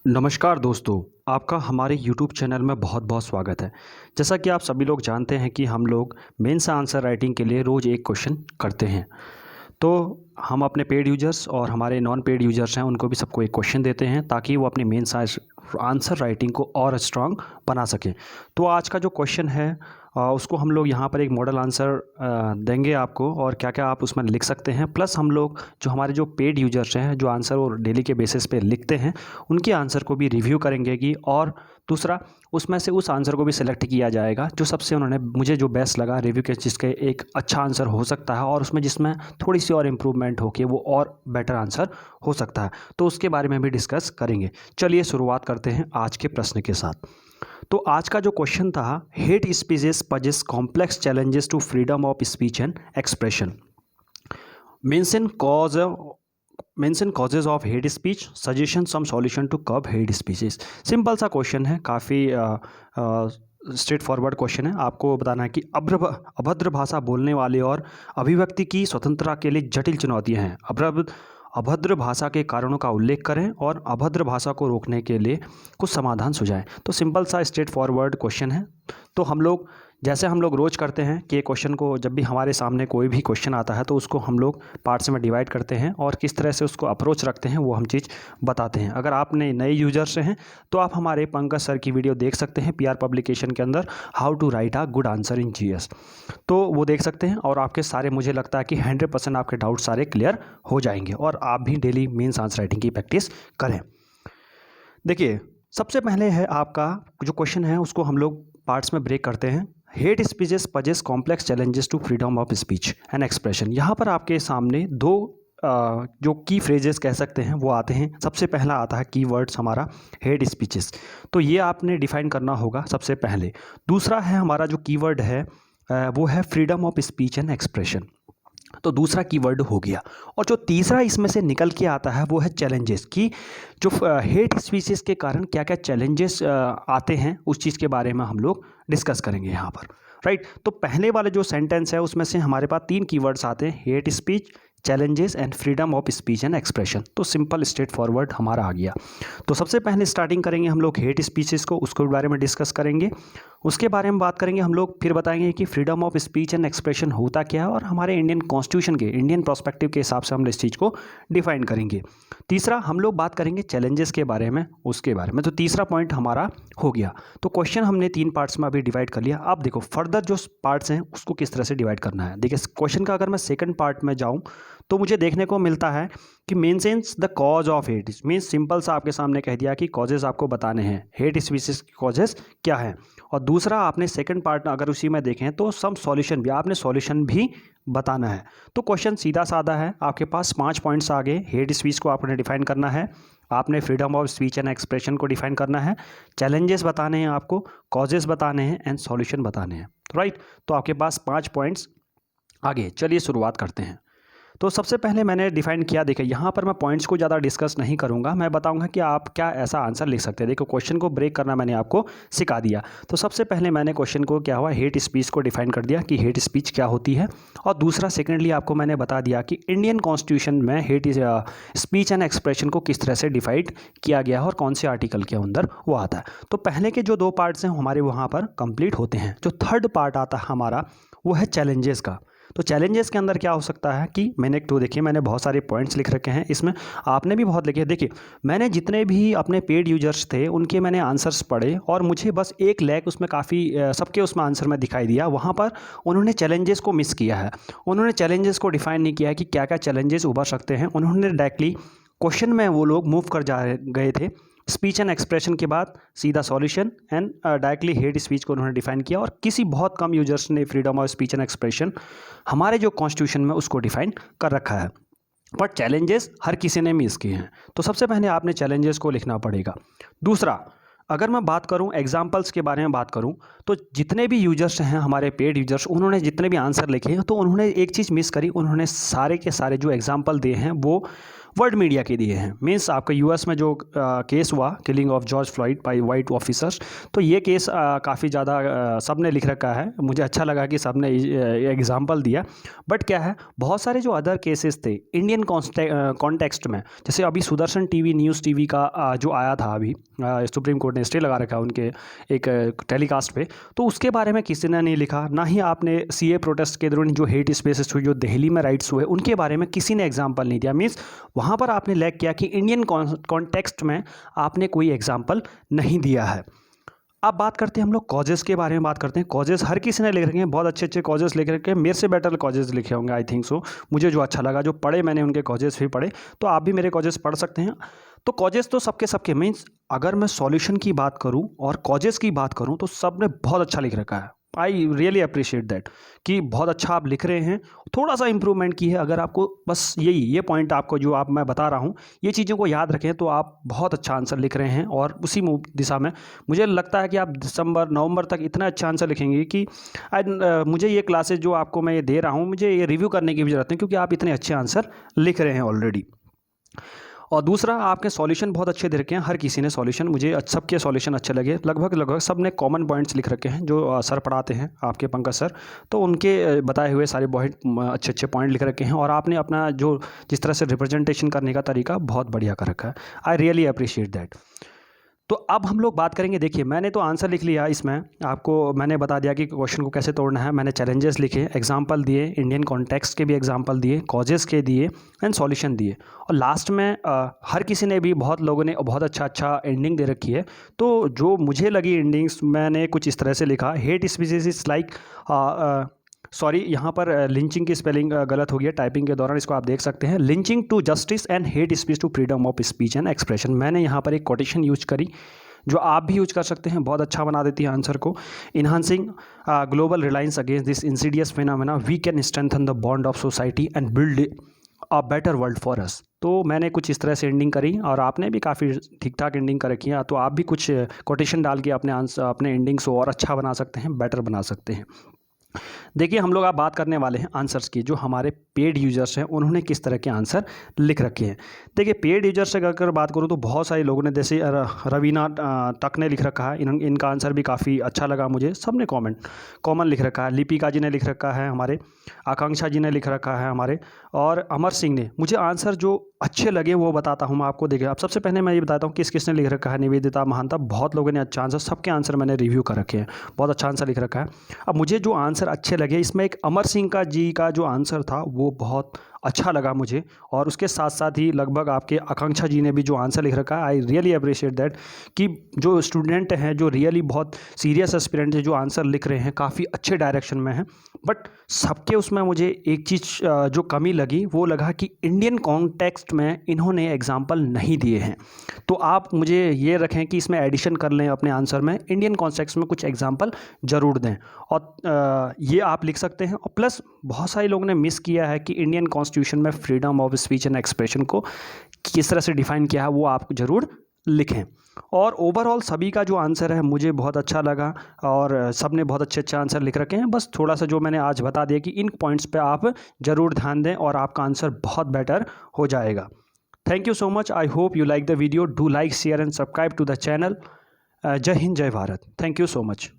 नमस्कार दोस्तों, आपका हमारे YouTube चैनल में बहुत बहुत स्वागत है। जैसा कि आप सभी लोग जानते हैं कि हम लोग मेंस आंसर राइटिंग के लिए रोज़ एक क्वेश्चन करते हैं। तो हम अपने पेड यूजर्स और हमारे नॉन पेड यूजर्स हैं उनको भी सबको एक क्वेश्चन देते हैं ताकि वो अपनी मेंस आंसर राइटिंग को और स्ट्रांग बना सकें। तो आज का जो क्वेश्चन है उसको हम लोग यहाँ पर एक मॉडल आंसर देंगे आपको, और क्या क्या आप उसमें लिख सकते हैं। प्लस हम लोग जो हमारे जो पेड यूजर्स हैं जो आंसर वो डेली के बेसिस पे लिखते हैं उनके आंसर को भी रिव्यू करेंगे कि, और दूसरा उसमें से उस आंसर को भी सिलेक्ट किया जाएगा जो सबसे उन्होंने मुझे जो बेस्ट लगा रिव्यू के, जिसके एक अच्छा आंसर हो सकता है और उसमें जिसमें थोड़ी सी और इम्प्रूवमेंट हो के वो और बेटर आंसर हो सकता है। तो उसके बारे में भी डिस्कस करेंगे। चलिए शुरुआत करते हैं आज के प्रश्न के साथ। तो आज का जो क्वेश्चन था, hate speeches poses complex challenges to freedom of speech and expression. Mention causes of hate speech, suggestion some solution to curb hate speeches. Simple सा क्वेश्चन है, काफ़ी स्ट्रेट फॉरवर्ड क्वेश्चन है। आपको बताना है कि अभद्र भाषा बोलने वाले और अभिव्यक्ति की स्वतंत्रता के लिए जटिल चुनौतियां हैं। अभद्र भाषा के कारणों का उल्लेख करें और अभद्र भाषा को रोकने के लिए कुछ समाधान सुझाएं। तो सिंपल सा स्ट्रेट फॉरवर्ड क्वेश्चन है। तो हम लोग जैसे हम लोग रोज़ करते हैं कि क्वेश्चन को, जब भी हमारे सामने कोई भी क्वेश्चन आता है तो उसको हम लोग पार्ट्स में डिवाइड करते हैं और किस तरह से उसको अप्रोच रखते हैं वो हम चीज़ बताते हैं। अगर आपने नए यूजर से हैं तो आप हमारे पंकज सर की वीडियो देख सकते हैं PR पब्लिकेशन के अंदर, how to write a good answer in GS। तो वो देख सकते हैं और आपके सारे, मुझे लगता है कि 100% आपके डाउट सारे क्लियर हो जाएंगे और आप भी डेली मेंस आंसर राइटिंग की प्रैक्टिस करें। देखिए, सबसे पहले है आपका जो क्वेश्चन है उसको हम लोग पार्ट्स में ब्रेक करते हैं। Hate speeches poses complex challenges to freedom of speech and expression. यहाँ पर आपके सामने दो जो की फ्रेजेस कह सकते हैं वो आते हैं। सबसे पहला आता है कीवर्ड्स हमारा हेट स्पीचेस, तो ये आपने डिफाइन करना होगा सबसे पहले। दूसरा है हमारा जो कीवर्ड है वो है freedom of speech and expression, तो दूसरा कीवर्ड हो गया। और जो तीसरा इसमें से निकल के आता है वो है चैलेंजेस, कि जो हेट स्पीचेस के कारण क्या क्या चैलेंजेस आते हैं उस चीज़ के बारे में हम लोग डिस्कस करेंगे यहाँ पर, राइट। तो पहले वाले जो सेंटेंस है उसमें से हमारे पास 3 कीवर्ड्स आते हैं, hate speech, challenges and freedom of speech and expression. तो सिंपल स्ट्रेट फॉरवर्ड हमारा आ गया। तो सबसे पहले स्टार्टिंग करेंगे हम लोग हेट स्पीचेस को, उसके बारे में डिस्कस करेंगे। उसके बारे में बात करेंगे हम लोग, फिर बताएंगे कि freedom of speech and expression होता क्या है और हमारे इंडियन कॉन्स्टिट्यूशन के, इंडियन पर्सपेक्टिव के हिसाब से हम इस चीज़ को डिफाइन करेंगे। तीसरा हम लोग बात करेंगे चैलेंजेस के बारे में, उसके बारे में। तो तीसरा पॉइंट हमारा हो गया। तो क्वेश्चन हमने 3 पार्ट्स में अभी डिवाइड कर लिया। अब देखो फर्दर जो पार्ट्स हैं उसको किस तरह से डिवाइड करना है। देखिए, क्वेश्चन का अगर मैं सेकंड पार्ट में जाऊँ तो मुझे देखने को मिलता है कि mentions the cause of hate. Means simple सा आपके सामने कह दिया कि कॉजेज आपको बताने हैं, हेट स्पीचेस की कॉजेज क्या है। और दूसरा आपने सेकंड पार्ट अगर उसी में देखें तो सम सॉल्यूशन भी, आपने सॉल्यूशन भी बताना है। तो क्वेश्चन सीधा साधा है, आपके पास 5 पॉइंट्स आ गए। हेट स्पीच को आपने डिफाइन करना है, आपने freedom of speech and expression को डिफाइन करना है, चैलेंजेस बताने हैं आपको, कॉजेज बताने हैं एंड सॉल्यूशन बताने हैं, राइट। तो आपके पास 5 पॉइंट्स आगे। चलिए शुरुआत करते हैं। तो सबसे पहले मैंने डिफाइन किया, देखिए यहाँ पर मैं पॉइंट्स को ज़्यादा डिस्कस नहीं करूँगा, मैं बताऊँगा कि आप क्या ऐसा आंसर लिख सकते हैं। देखो क्वेश्चन को ब्रेक करना मैंने आपको सिखा दिया। तो सबसे पहले मैंने क्वेश्चन को क्या हुआ, हेट स्पीच को डिफाइन कर दिया कि हेट स्पीच क्या होती है। और दूसरा सेकेंडली आपको मैंने बता दिया कि इंडियन कॉन्स्टिट्यूशन में हेट स्पीच एंड एक्सप्रेशन को किस तरह से डिफाइड किया गया है और कौन से आर्टिकल के अंदर वो आता है। तो पहले के जो 2 पार्ट्स हैं हमारे वहाँ पर कंप्लीट होते हैं। जो थर्ड पार्ट आता है हमारा वो है चैलेंजेस का। तो चैलेंजेस के अंदर क्या हो सकता है कि मैंने देखिए मैंने बहुत सारे पॉइंट्स लिख रखे हैं इसमें, आपने भी बहुत लिखे। देखिए मैंने जितने भी अपने पेड यूजर्स थे उनके मैंने आंसर्स पढ़े और मुझे बस एक लैक उसमें काफ़ी सबके उसमें आंसर में दिखाई दिया। वहाँ पर उन्होंने चैलेंजेस को मिस किया है, उन्होंने चैलेंजेस को डिफाइन नहीं किया है कि क्या क्या चैलेंजेस उभर सकते हैं। उन्होंने डायरेक्टली क्वेश्चन में वो लोग मूव कर जा गए थे, स्पीच एंड एक्सप्रेशन के बाद सीधा solution and directly hate speech को उन्होंने डिफाइन किया। और किसी बहुत कम यूजर्स ने freedom of speech and expression हमारे जो कॉन्स्टिट्यूशन में उसको डिफाइन कर रखा है, बट चैलेंजेस हर किसी ने मिस किए हैं। तो सबसे पहले आपने चैलेंजेस को लिखना पड़ेगा। दूसरा, अगर मैं बात करूं एग्जाम्पल्स के बारे में बात करूं तो जितने भी यूजर्स हैं हमारे पेड यूजर्स, उन्होंने जितने भी आंसर लिखे हैं तो उन्होंने एक चीज़ मिस करी, उन्होंने सारे के सारे जो एग्जाम्पल दिए हैं वो वर्ल्ड मीडिया के दिए हैं। मीन्स आपका यूएस में जो केस हुआ killing of George Floyd by white officers, तो ये केस काफ़ी ज़्यादा सब ने लिख रखा है। मुझे अच्छा लगा कि सब ने एग्जांपल दिया। बट क्या है, बहुत सारे जो अदर केसेस थे इंडियन कॉन्टेक्स्ट में, जैसे अभी सुदर्शन टीवी न्यूज़ टीवी का जो आया था अभी, सुप्रीम कोर्ट ने स्टे लगा रखा है उनके एक टेलीकास्ट पे, तो उसके बारे में किसी ने नहीं लिखा। ना ही आपने सीए प्रोटेस्ट के दौरान जो हेट स्पेसेस हुए, जो दिल्ली में राइट्स हुए, उनके बारे में किसी ने एग्जाम्पल नहीं दिया। मीन्स वहाँ पर आपने लैग किया कि इंडियन कॉन्टेक्स्ट में आपने कोई एग्जाम्पल नहीं दिया है। अब बात करते हैं हम लोग कॉजेज़ के बारे में बात करते हैं। कॉजेज़ हर किसी ने लिख रखे हैं, बहुत अच्छे अच्छे कॉजेज़ लिख रखे हैं। मेरे से बेटर कॉजेज़ लिखे होंगे आई थिंक सो। मुझे जो अच्छा लगा, जो पढ़े मैंने उनके कॉजेज़ भी पढ़े, तो आप भी मेरे कॉजेज़ पढ़ सकते हैं। तो कॉजेज़ तो सबके सबके मीन्स अगर मैं सॉल्यूशन की बात करूं और कॉजेज़ की बात करूं तो सब ने बहुत अच्छा लिख रखा है। आई रियली अप्रिशिएट दैट कि बहुत अच्छा आप लिख रहे हैं। थोड़ा सा इंप्रूवमेंट की है। अगर आपको बस ये पॉइंट आपको जो आप मैं बता रहा हूँ, ये चीज़ों को याद रखें तो आप बहुत अच्छा आंसर लिख रहे हैं। और उसी दिशा में मुझे लगता है कि आप दिसंबर नवंबर तक इतना अच्छा आंसर लिखेंगे कि मुझे ये क्लासेज जो आपको मैं ये दे रहा हूँ, मुझे ये रिव्यू करने की भी ज़रूरत नहीं, क्योंकि आप इतने अच्छे आंसर लिख रहे हैं ऑलरेडी। और दूसरा, आपके सॉल्यूशन बहुत अच्छे दे रखे हैं। हर किसी ने सॉल्यूशन, मुझे सबके सॉल्यूशन अच्छे लगे। लगभग सब ने कॉमन पॉइंट्स लिख रखे हैं जो सर पढ़ाते हैं आपके पंकज सर, तो उनके बताए हुए सारे बहुत अच्छे अच्छे पॉइंट लिख रखे हैं। और आपने अपना जो जिस तरह से रिप्रेजेंटेशन करने का तरीका बहुत बढ़िया कर रखा है। I really appreciate that. तो अब हम लोग बात करेंगे। देखिए, मैंने तो आंसर लिख लिया, इसमें आपको मैंने बता दिया कि क्वेश्चन को कैसे तोड़ना है। मैंने चैलेंजेस लिखे, एग्जांपल दिए, इंडियन कॉन्टेक्स्ट के भी एग्जांपल दिए, कॉजेज़ के दिए एंड सॉल्यूशन दिए। और लास्ट में हर किसी ने भी, बहुत लोगों ने बहुत अच्छा एंडिंग दे रखी है। तो जो मुझे लगी एंडिंग्स, मैंने कुछ इस तरह से लिखा। Hate species is like, sorry यहाँ पर लिंचिंग की स्पेलिंग गलत हो गई है टाइपिंग के दौरान, इसको आप देख सकते हैं। Lynching to justice and hate speech to freedom of speech and expression. मैंने यहाँ पर एक कोटेशन यूज करी जो आप भी यूज कर सकते हैं, बहुत अच्छा बना देती है आंसर को। Enhancing global reliance against this insidious phenomena, we can strengthen the bond of society and build a better world for us. तो मैंने कुछ इस तरह से एंडिंग करी और आपने भी काफ़ी ठीक ठाक एंडिंग कर रखी है। तो आप भी कुछ कोटेशन डाल के अपने आंसर, अपने एंडिंग्स को और अच्छा बना सकते हैं, बेटर बना सकते हैं। देखिए, हम लोग आप बात करने वाले हैं आंसर्स की। जो हमारे पेड यूजर्स हैं उन्होंने किस तरह के आंसर लिख रखे हैं। देखिए, पेड यूजर्स से अगर बात करूं तो बहुत सारे लोगों ने, जैसे रवीना तक ने लिख रखा है। इनका आंसर भी काफ़ी अच्छा लगा मुझे। सब ने कॉमन लिख रखा है। लिपिका जी ने लिख रखा है हमारे, आकांक्षा जी ने लिख रखा है हमारे, और अमर सिंह ने। मुझे आंसर जो अच्छे लगे वो बताता हूँ मैं आपको। देखिए, अब सबसे पहले मैं ये बताता हूँ किस किसने लिख रखा है। निवेदिता महांता, बहुत लोगों ने अच्छा आंसर, सबके आंसर मैंने रिव्यू कर रखे हैं, बहुत अच्छा आंसर लिख रखा है। अब मुझे जो आंसर अच्छे लगे, इसमें एक अमर सिंह का जी का जो आंसर था वो बहुत अच्छा लगा मुझे। और उसके साथ साथ ही लगभग आपके आकांक्षा जी ने भी जो आंसर लिख रखा है, आई रियली अप्रिशिएट दैट कि जो स्टूडेंट हैं, जो रियली बहुत सीरियस एस्पिरेंट है, जो आंसर लिख रहे हैं काफ़ी अच्छे डायरेक्शन में हैं। बट सबके उसमें मुझे एक चीज़ जो कमी लगी वो लगा कि इंडियन कॉन्टेक्स्ट में इन्होंने एग्जाम्पल नहीं दिए हैं। तो आप मुझे ये रखें कि इसमें एडिशन कर लें अपने आंसर में, इंडियन कॉन्टेक्स्ट में कुछ एग्जाम्पल ज़रूर दें। और ये आप लिख सकते हैं। और प्लस बहुत सारे लोगों ने मिस किया है कि इंडियन कॉन्स्टिट्यूशन में freedom of speech and expression को किस तरह से डिफाइन किया है, वो आप ज़रूर लिखें। और ओवरऑल सभी का जो आंसर है मुझे बहुत अच्छा लगा और सब ने बहुत अच्छे आंसर लिख रखे हैं। बस थोड़ा सा जो मैंने आज बता दिया कि इन पॉइंट्स पे आप ज़रूर ध्यान दें और आपका आंसर बहुत बेटर हो जाएगा। Thank you so much. I hope you like the video. Do like, share and subscribe to the channel. जय हिंद, जय Bharat. Thank you so much.